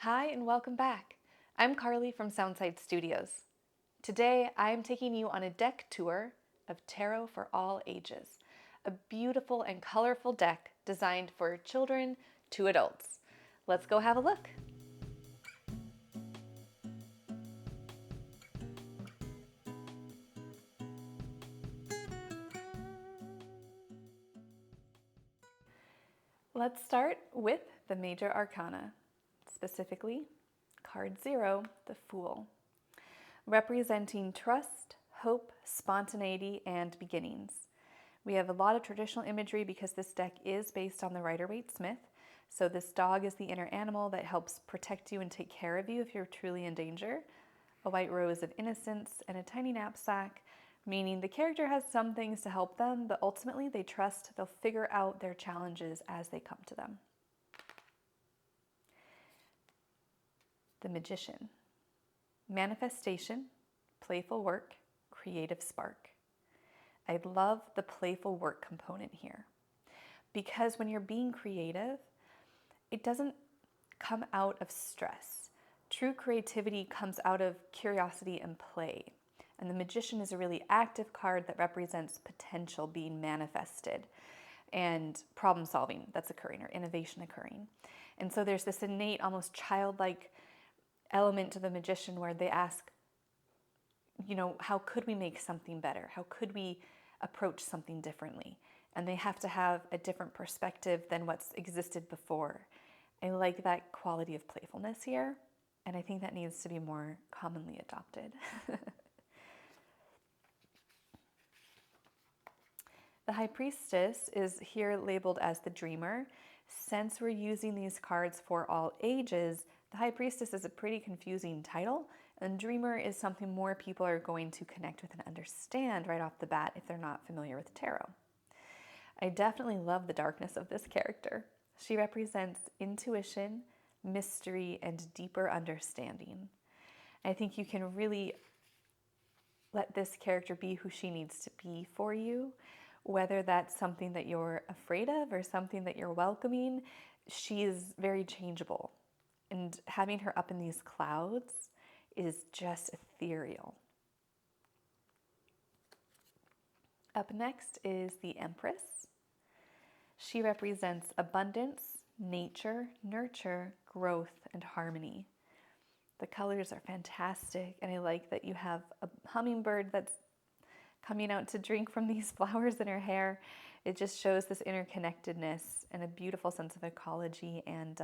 Hi and welcome back. I'm Carly from Soundside Studios. Today I am taking you on a deck tour of Tarot for All Ages, a beautiful and colorful deck designed for children to adults. Let's go have a look. Let's start with the major arcana, specifically card 0, the Fool, representing trust, hope, spontaneity, and beginnings. We have a lot of traditional imagery because this deck is based on the Rider-Waite-Smith. So this dog is the inner animal that helps protect you and take care of you if you're truly in danger. A white rose of innocence and a tiny knapsack, meaning the character has some things to help them, but ultimately they trust they'll figure out their challenges as they come to them. The Magician. Manifestation, playful work, creative spark. I love the playful work component here because when you're being creative, it doesn't come out of stress. True creativity comes out of curiosity and play. And the Magician is a really active card that represents potential being manifested and problem solving that's occurring or innovation occurring. And so there's this innate, almost childlike element to the Magician where they ask, how could we make something better? How could we approach something differently? And they have to have a different perspective than what's existed before. I like that quality of playfulness here, and I think that needs to be more commonly adopted. The High Priestess is here labeled as the Dreamer. Since we're using these cards for all ages, the High Priestess is a pretty confusing title, and Dreamer is something more people are going to connect with and understand right off the bat if they're not familiar with tarot. I definitely love the darkness of this character. She represents intuition, mystery, and deeper understanding. I think you can really let this character be who she needs to be for you, whether that's something that you're afraid of or something that you're welcoming. She is very changeable, and having her up in these clouds is just ethereal. Up next is the Empress. She represents abundance, nature, nurture, growth, and harmony. The colors are fantastic, and I like that you have a hummingbird that's coming out to drink from these flowers in her hair. It just shows this interconnectedness and a beautiful sense of ecology and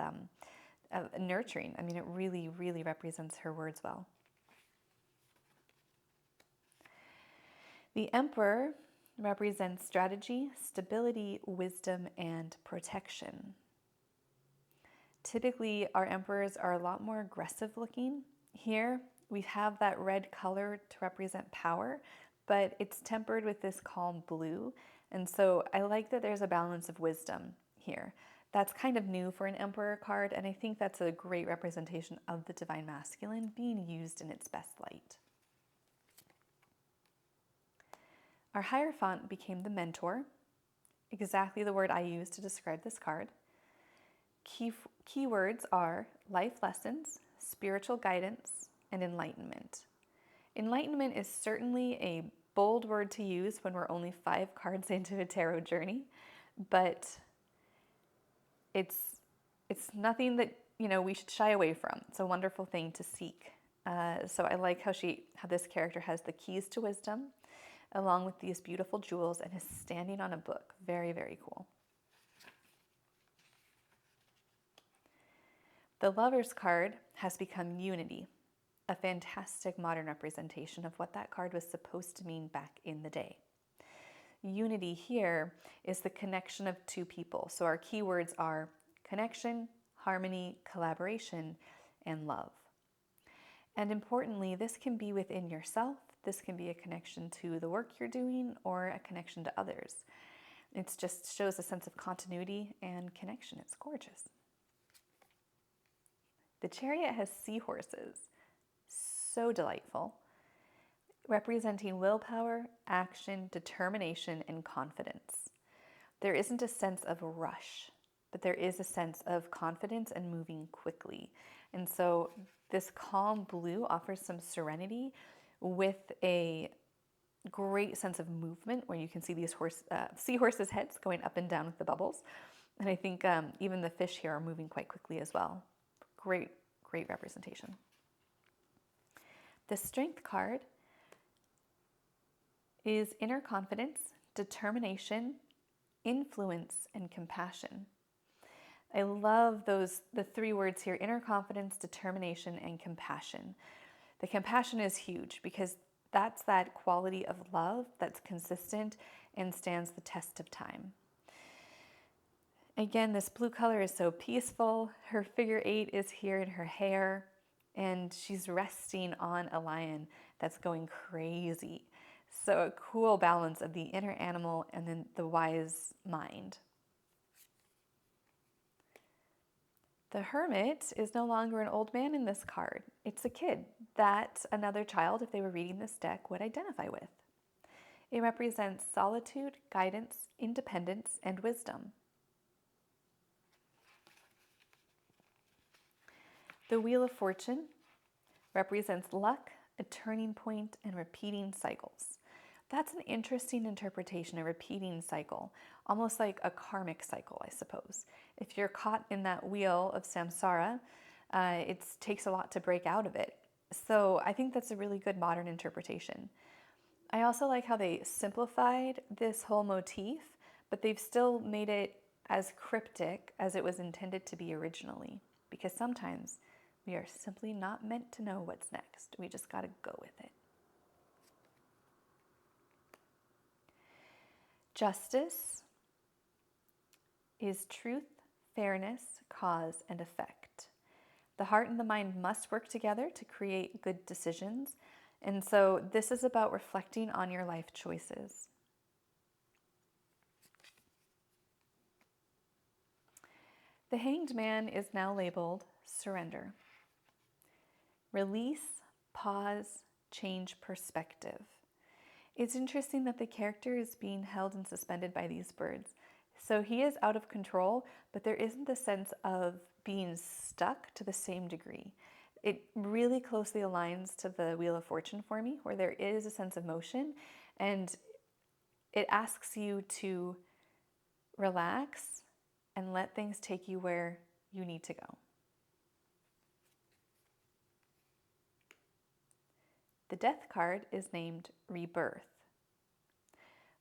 nurturing. I mean, it really, really represents her words well. The Emperor represents strategy, stability, wisdom, and protection. Typically, our emperors are a lot more aggressive looking. Here, we have that red color to represent power, but it's tempered with this calm blue. And so I like that there's a balance of wisdom here. That's kind of new for an Emperor card, and I think that's a great representation of the Divine Masculine being used in its best light. Our Hierophant became the Mentor, exactly the word I use to describe this card. Keywords are life lessons, spiritual guidance, and enlightenment. Enlightenment is certainly a bold word to use when we're only 5 cards into a tarot journey, but it's nothing that we should shy away from. It's a wonderful thing to seek. So I like how this character has the keys to wisdom, along with these beautiful jewels, and is standing on a book. Very, very cool. The Lover's card has become Unity, a fantastic modern representation of what that card was supposed to mean back in the day. Unity here is the connection of 2 people. So our keywords are connection, harmony, collaboration, and love. And importantly, this can be within yourself. This can be a connection to the work you're doing or a connection to others. It just shows a sense of continuity and connection. It's gorgeous. The Chariot has seahorses. So delightful, representing willpower, action, determination, and confidence. There isn't a sense of a rush, but there is a sense of confidence and moving quickly. And so this calm blue offers some serenity with a great sense of movement where you can see these seahorses' heads going up and down with the bubbles. And I think even the fish here are moving quite quickly as well. Great, great representation. The Strength card is inner confidence, determination, influence, and compassion. I love the three words here: inner confidence, determination, and compassion. The compassion is huge because that's that quality of love that's consistent and stands the test of time. Again, this blue color is so peaceful. Her figure 8 is here in her hair, and she's resting on a lion that's going crazy. So a cool balance of the inner animal and then the wise mind. The Hermit is no longer an old man in this card. It's a kid that another child, if they were reading this deck, would identify with. It represents solitude, guidance, independence, and wisdom. The Wheel of Fortune represents luck, a turning point, and repeating cycles. That's an interesting interpretation, a repeating cycle, almost like a karmic cycle, I suppose. If you're caught in that wheel of samsara, it takes a lot to break out of it. So I think that's a really good modern interpretation. I also like how they simplified this whole motif, but they've still made it as cryptic as it was intended to be originally, because sometimes we are simply not meant to know what's next. We just got to go with it. Justice is truth, fairness, cause, and effect. The heart and the mind must work together to create good decisions. And so this is about reflecting on your life choices. The Hanged Man is now labeled surrender. Release, pause, change perspective. It's interesting that the character is being held and suspended by these birds. So he is out of control, but there isn't the sense of being stuck to the same degree. It really closely aligns to the Wheel of Fortune for me, where there is a sense of motion, and it asks you to relax and let things take you where you need to go. The Death card is named Rebirth.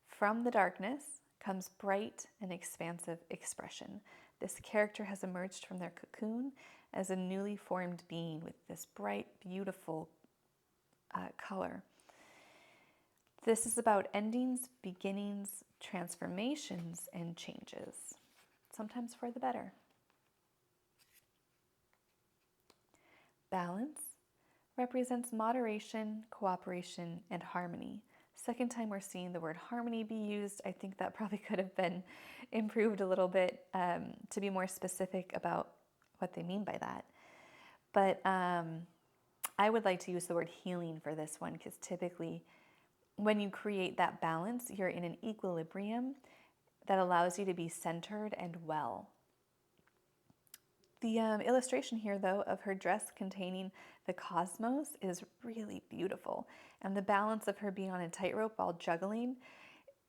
From the darkness comes bright and expansive expression. This character has emerged from their cocoon as a newly formed being with this bright, beautiful color. This is about endings, beginnings, transformations, and changes, sometimes for the better. Balance represents moderation, cooperation, and harmony. Second time we're seeing the word harmony be used. I think that probably could have been improved a little bit to be more specific about what they mean by that. But I would like to use the word healing for this one, because typically when you create that balance, you're in an equilibrium that allows you to be centered and well. The illustration here, though, of her dress containing the cosmos is really beautiful. And the balance of her being on a tightrope while juggling,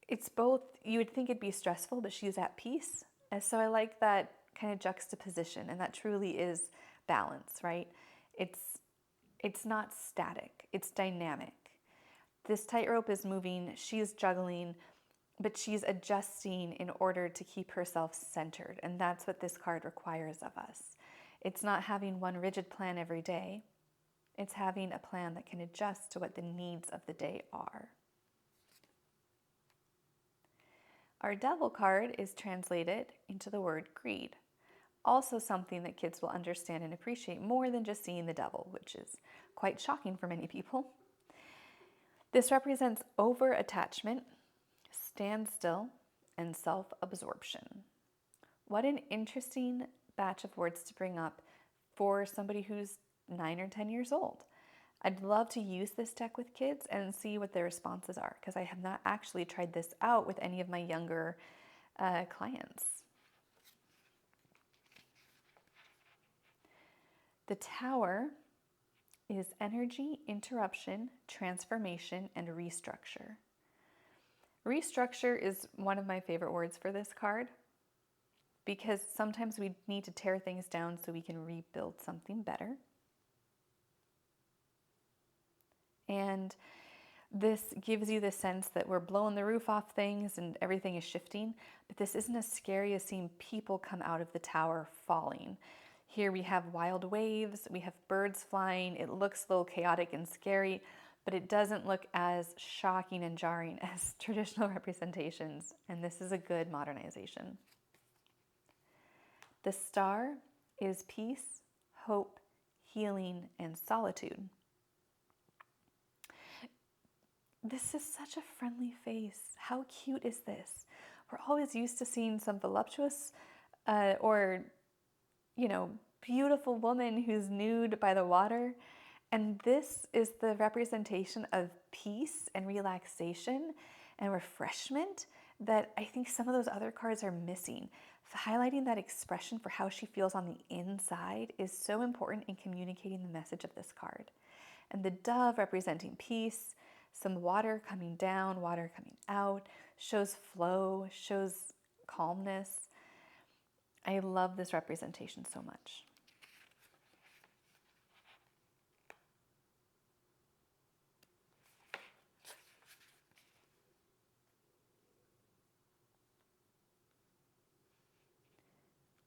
it's both, you would think it'd be stressful, but she's at peace. And so I like that kind of juxtaposition, and that truly is balance, right? It's not static, it's dynamic. This tightrope is moving, she's juggling, but she's adjusting in order to keep herself centered. And that's what this card requires of us. It's not having one rigid plan every day. It's having a plan that can adjust to what the needs of the day are. Our Devil card is translated into the word greed. Also something that kids will understand and appreciate more than just seeing the devil, which is quite shocking for many people. This represents over-attachment, standstill, and self-absorption. What an interesting batch of words to bring up for somebody who's 9 or 10 years old. I'd love to use this deck with kids and see what their responses are, because I have not actually tried this out with any of my younger clients. The Tower is energy, interruption, transformation, and restructure. Restructure is one of my favorite words for this card because sometimes we need to tear things down so we can rebuild something better. And this gives you the sense that we're blowing the roof off things and everything is shifting, but this isn't as scary as seeing people come out of the tower falling. Here we have wild waves, we have birds flying. It looks a little chaotic and scary, but it doesn't look as shocking and jarring as traditional representations, and this is a good modernization. The star is peace, hope, healing, and solitude. This is such a friendly face. How cute is this? We're always used to seeing some voluptuous or, beautiful woman who's nude by the water. And this is the representation of peace and relaxation and refreshment that I think some of those other cards are missing. Highlighting that expression for how she feels on the inside is so important in communicating the message of this card. And the dove representing peace, some water coming down, water coming out, shows flow, shows calmness. I love this representation so much.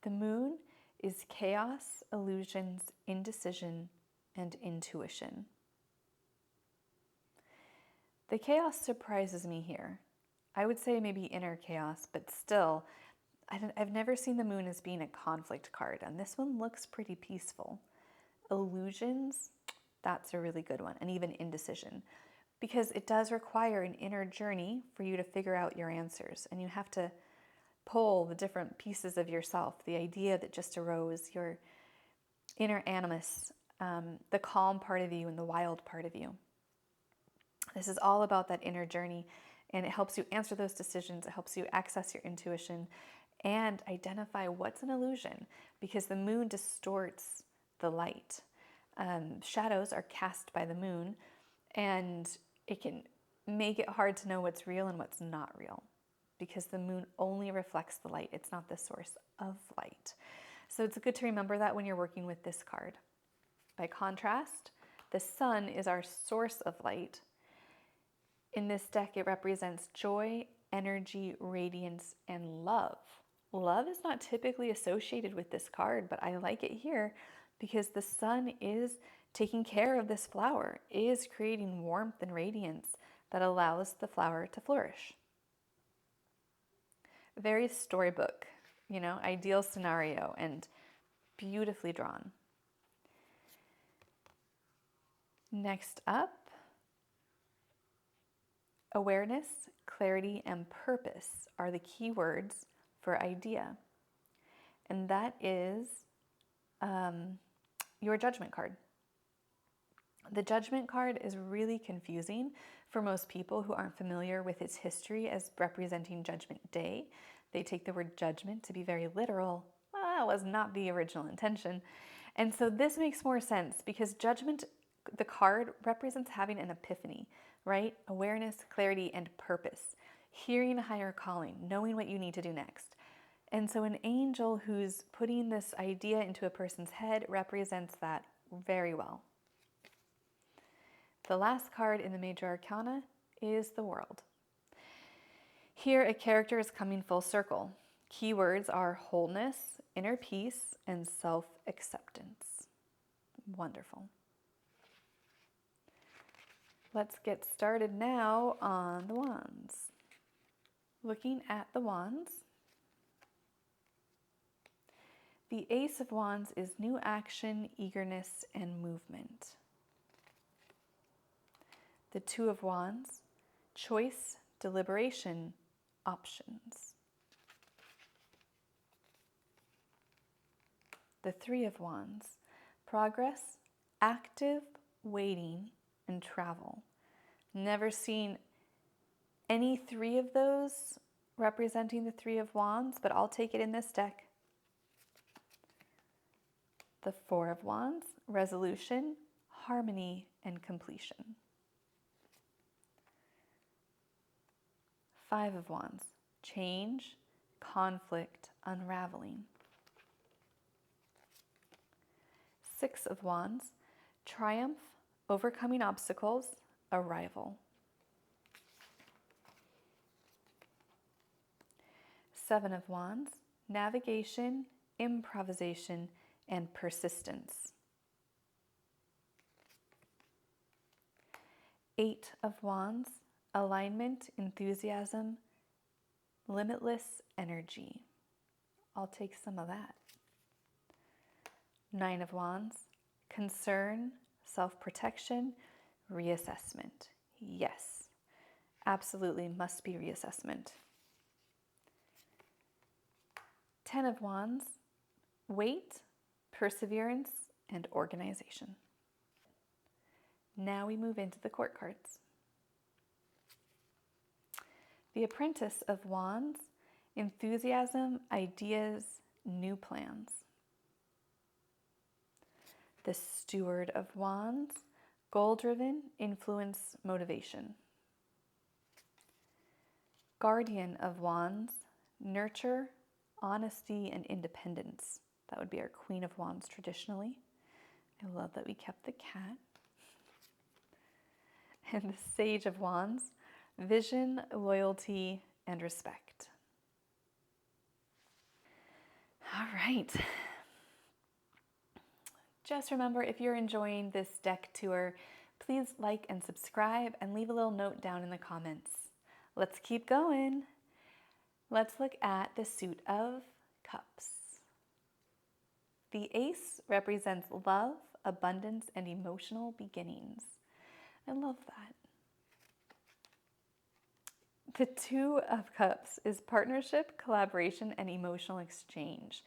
The moon is chaos, illusions, indecision, and intuition. The chaos surprises me here. I would say maybe inner chaos, but still, I've never seen the moon as being a conflict card, and this one looks pretty peaceful. Illusions, that's a really good one, and even indecision, because it does require an inner journey for you to figure out your answers, and you have to pull the different pieces of yourself, the idea that just arose, your inner animus, the calm part of you and the wild part of you. This is all about that inner journey, and it helps you answer those decisions. It helps you access your intuition and identify what's an illusion, because the moon distorts the light. Shadows are cast by the moon, and it can make it hard to know what's real and what's not real, because the moon only reflects the light. It's not the source of light. So it's good to remember that when you're working with this card. By contrast, the sun is our source of light. In this deck, it represents joy, energy, radiance, and love. Love is not typically associated with this card, but I like it here because the sun is taking care of this flower, is creating warmth and radiance that allows the flower to flourish. Very storybook, ideal scenario, and beautifully drawn. Next up, awareness, clarity, and purpose are the key words for idea. And that is your judgment card. The judgment card is really confusing for most people who aren't familiar with its history as representing Judgment Day. They take the word judgment to be very literal. Well, that was not the original intention. And so this makes more sense because judgment, the card, represents having an epiphany, right? Awareness, clarity, and purpose. Hearing a higher calling, knowing what you need to do next. And so an angel who's putting this idea into a person's head represents that very well. The last card in the major arcana is the World. Here, a character is coming full circle. Keywords are wholeness, inner peace, and self-acceptance. Wonderful. Let's get started now on the wands. Looking at the wands, the Ace of Wands is new action, eagerness, and movement. The Two of Wands, choice, deliberation, options. The Three of Wands, progress, active, waiting, and travel. Never seen any three of those representing the Three of Wands, but I'll take it in this deck. The Four of Wands, resolution, harmony, and completion. Five of Wands, change, conflict, unraveling. Six of Wands, triumph, overcoming obstacles, arrival. Seven of Wands, navigation, improvisation, and persistence. Eight of Wands, alignment, enthusiasm, limitless energy. I'll take some of that. Nine of Wands, concern, self-protection, reassessment. Yes, absolutely must be reassessment. 10 of Wands, weight, perseverance, and organization. Now we move into the court cards. The Apprentice of Wands, enthusiasm, ideas, new plans. The Steward of Wands, goal-driven, influence, motivation. Guardian of Wands, nurture, honesty, and independence. That would be our Queen of Wands traditionally. I love that we kept the cat. And the Sage of Wands, vision, loyalty, and respect. All right. Just remember, if you're enjoying this deck tour, please like and subscribe and leave a little note down in the comments. Let's keep going. Let's look at the Suit of Cups. The Ace represents love, abundance, and emotional beginnings. I love that. The Two of Cups is partnership, collaboration, and emotional exchange.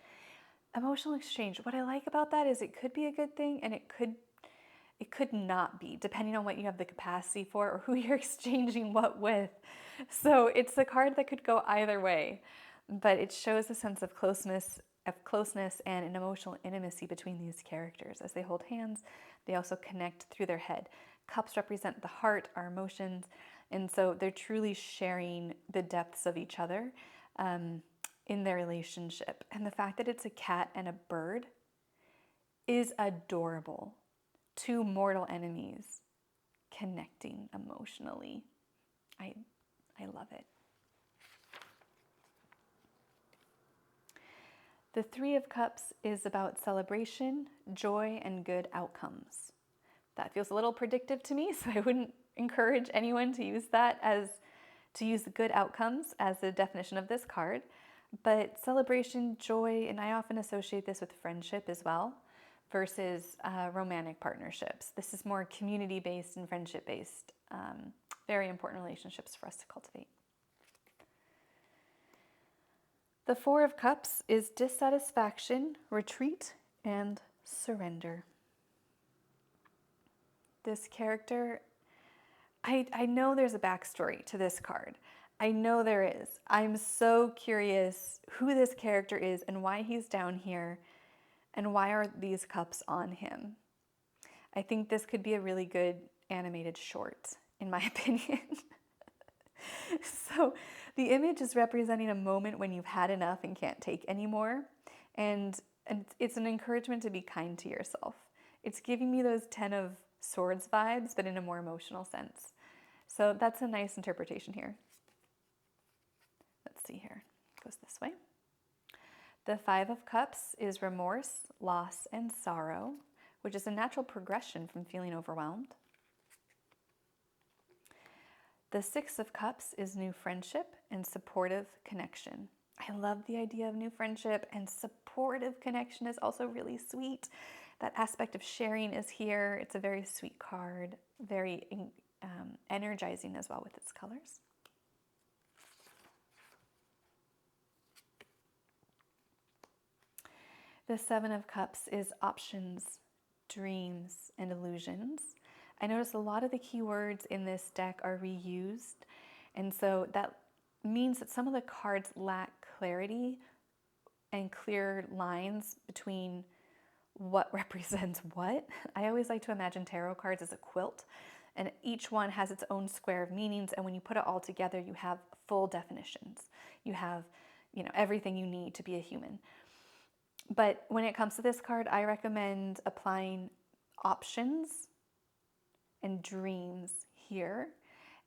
Emotional exchange, what I like about that is it could be a good thing and it could not be, depending on what you have the capacity for or who you're exchanging what with. So it's a card that could go either way, but it shows a sense of closeness and an emotional intimacy between these characters. As they hold hands, they also connect through their head. Cups represent the heart, our emotions, and so they're truly sharing the depths of each other in their relationship. And the fact that it's a cat and a bird is adorable. Two mortal enemies connecting emotionally. I love it. The Three of Cups is about celebration, joy, and good outcomes. That feels a little predictive to me, so I wouldn't encourage anyone to use the good outcomes as the definition of this card. But celebration, joy, and I often associate this with friendship as well versus romantic partnerships. This is more community-based and friendship-based. Very important relationships for us to cultivate. The Four of Cups is dissatisfaction, retreat, and surrender. This character, I know there's a backstory to this card. I know there is. I'm so curious who this character is and why he's down here and why are these cups on him. I think this could be a really good animated short, in my opinion. So the image is representing a moment when you've had enough and can't take anymore. And it's an encouragement to be kind to yourself. It's giving me those 10 of Swords vibes, but in a more emotional sense. So that's a nice interpretation here. Let's see here. It goes this way. The Five of Cups is remorse, loss, and sorrow, which is a natural progression from feeling overwhelmed. The Six of Cups is new friendship and supportive connection. I love the idea of new friendship, and supportive connection is also really sweet. That aspect of sharing is here. It's a very sweet card, very energizing as well with its colors. The Seven of Cups is options, dreams, and illusions. I notice a lot of the keywords in this deck are reused, and so that means that some of the cards lack clarity and clear lines between what represents what. I always like to imagine tarot cards as a quilt, and each one has its own square of meanings, and when you put it all together, you have full definitions. You have, everything you need to be a human. But when it comes to this card, I recommend applying options and dreams here.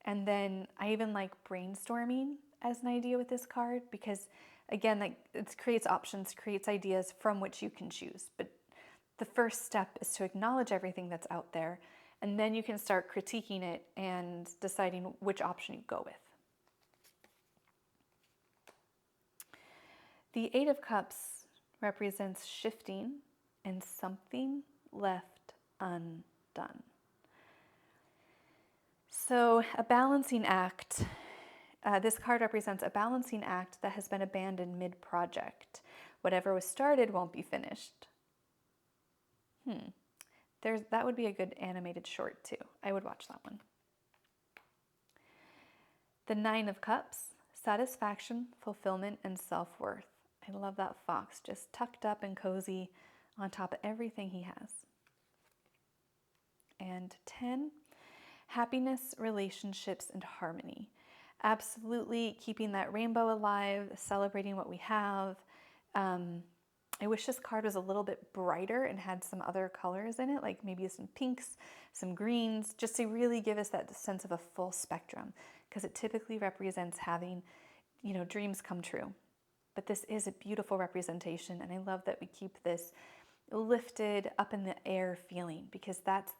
And then I even like brainstorming as an idea with this card because, again, like it creates options, creates ideas from which you can choose. But the first step is to acknowledge everything that's out there, and then you can start critiquing it and deciding which option you go with. The Eight of Cups represents shifting and something left undone. So a balancing act, this card represents a balancing act that has been abandoned mid-project. Whatever was started won't be finished. That would be a good animated short too. I would watch that one. The Nine of Cups, satisfaction, fulfillment, and self-worth. I love that fox just tucked up and cozy on top of everything he has. And 10, happiness, relationships, and harmony. Absolutely keeping that rainbow alive, celebrating what we have. I wish this card was a little bit brighter and had some other colors in it, like maybe some pinks, some greens, just to really give us that sense of a full spectrum, because it typically represents having, dreams come true. But this is a beautiful representation, and I love that we keep this lifted up in the air feeling, because that's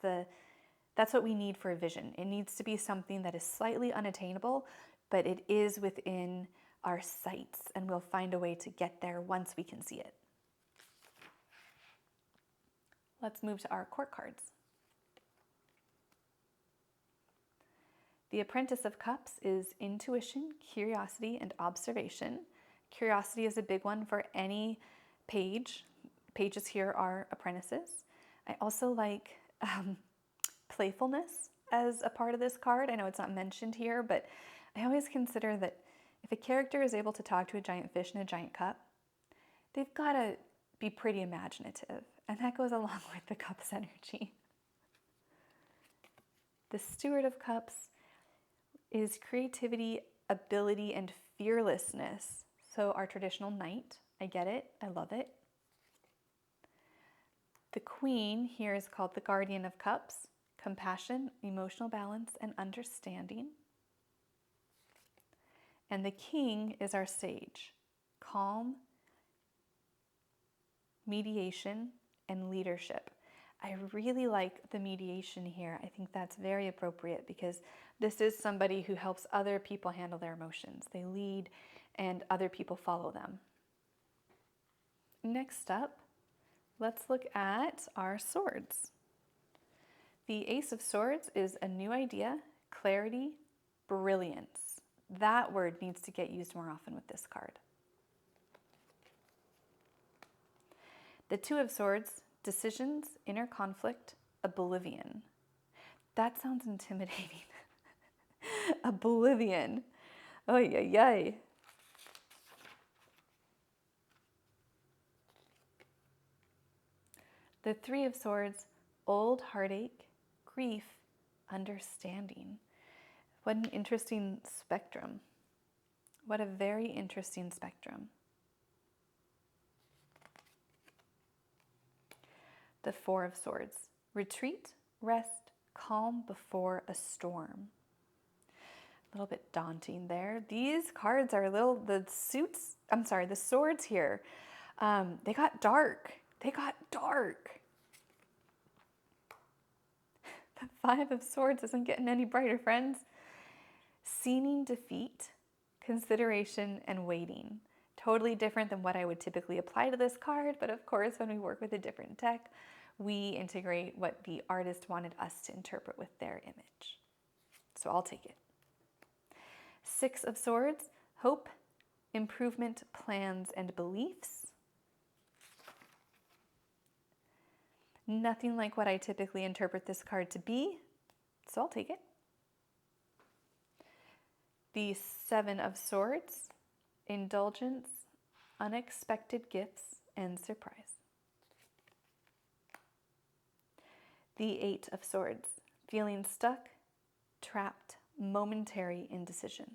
what we need for a vision. It needs to be something that is slightly unattainable, but it is within our sights, and we'll find a way to get there once we can see it. Let's move to our court cards. The Apprentice of Cups is intuition, curiosity, and observation. Curiosity is a big one for any page. Pages here are apprentices. I also like playfulness as a part of this card. I know it's not mentioned here, but I always consider that if a character is able to talk to a giant fish in a giant cup, they've got to be pretty imaginative, and that goes along with the Cups energy. The Steward of Cups is creativity, ability, and fearlessness. So our traditional knight, I get it, I love it. The Queen here is called the Guardian of Cups, compassion, emotional balance, and understanding. And the King is our Sage, calm, mediation, and leadership. I really like the mediation here. I think that's very appropriate because this is somebody who helps other people handle their emotions. They lead and other people follow them. Next up, let's look at our swords. The Ace of Swords is a new idea, clarity, brilliance. That word needs to get used more often with this card. The Two of Swords, decisions, inner conflict, oblivion. That sounds intimidating. Oblivion. Oy, oy, oy. The Three of Swords, old heartache, grief, understanding. What an interesting spectrum. What a very interesting spectrum. The Four of Swords, retreat, rest, calm before a storm. A little bit daunting there. These cards are the swords here, they got dark. They got dark. The Five of Swords isn't getting any brighter, friends. Seeming defeat, consideration, and waiting. Totally different than what I would typically apply to this card, but of course, when we work with a different deck, we integrate what the artist wanted us to interpret with their image. So I'll take it. Six of Swords, hope, improvement, plans, and beliefs. Nothing like what I typically interpret this card to be, so I'll take it. The Seven of Swords, indulgence, unexpected gifts, and surprise. The Eight of Swords, feeling stuck, trapped, momentary indecision.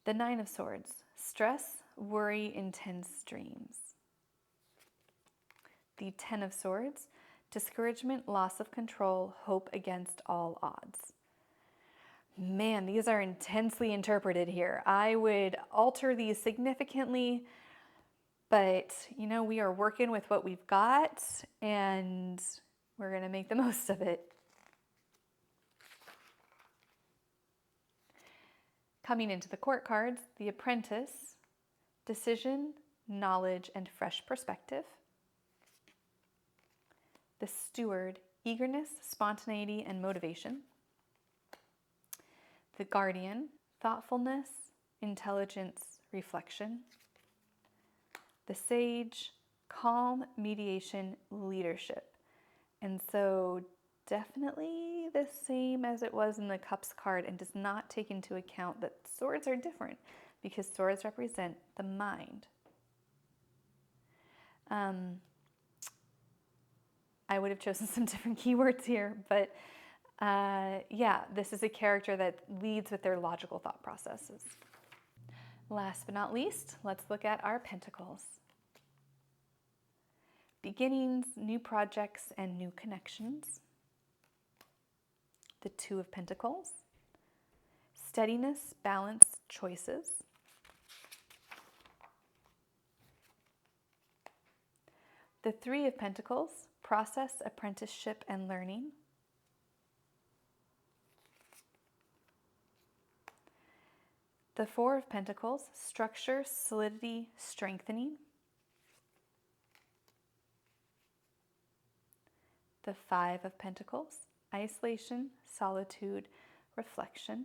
The Nine of Swords, stress, worry, intense dreams. The Ten of Swords, discouragement, loss of control, hope against all odds. Man, these are intensely interpreted here. I would alter these significantly, but we are working with what we've got and we're going to make the most of it. Coming into the court cards, the Apprentice, decision, knowledge, and fresh perspective. The Steward, eagerness, spontaneity, and motivation. The Guardian, thoughtfulness, intelligence, reflection. The Sage, calm, mediation, leadership. And so definitely the same as it was in the Cups card, and does not take into account that swords are different because swords represent the mind. I would have chosen some different keywords here, but yeah, this is a character that leads with their logical thought processes. Last but not least, let's look at our Pentacles. Beginnings, new projects, and new connections. The Two of Pentacles. Steadiness, balance, choices. The Three of Pentacles. Process, apprenticeship, and learning. The Four of Pentacles. Structure, solidity, strengthening. The Five of Pentacles. Isolation, solitude, reflection.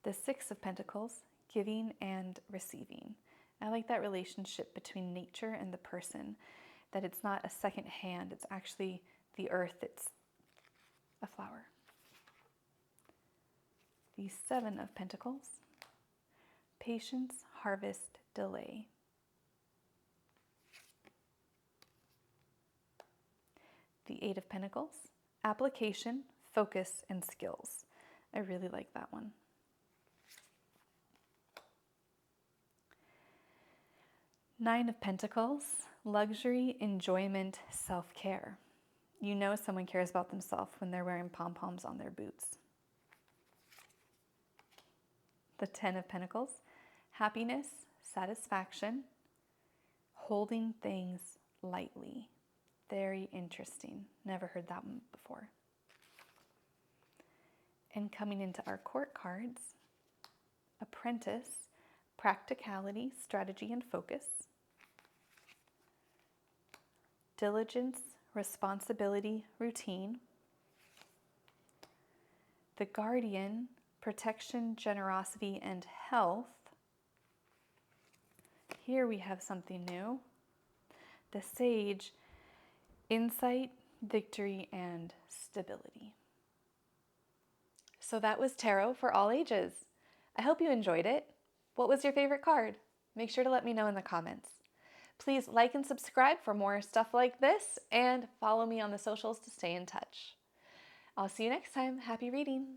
The Six of Pentacles, giving and receiving. I like that relationship between nature and the person, that it's not a second hand, it's actually the earth, it's a flower. The Seven of Pentacles, patience, harvest, delay. The Eight of Pentacles, application, focus, and skills. I really like that one. Nine of Pentacles, luxury, enjoyment, self-care. You know someone cares about themselves when they're wearing pom-poms on their boots. The Ten of Pentacles, happiness, satisfaction, holding things lightly. Very interesting. Never heard that one before. And coming into our court cards, Apprentice, practicality, strategy, and focus. Diligence, responsibility, routine. The Guardian, protection, generosity, and health. Here we have something new. The Sage, insight, victory, and stability. So that was tarot for all ages. I hope you enjoyed it. What was your favorite card? Make sure to let me know in the comments. Please like and subscribe for more stuff like this, and follow me on the socials to stay in touch. I'll see you next time. Happy reading.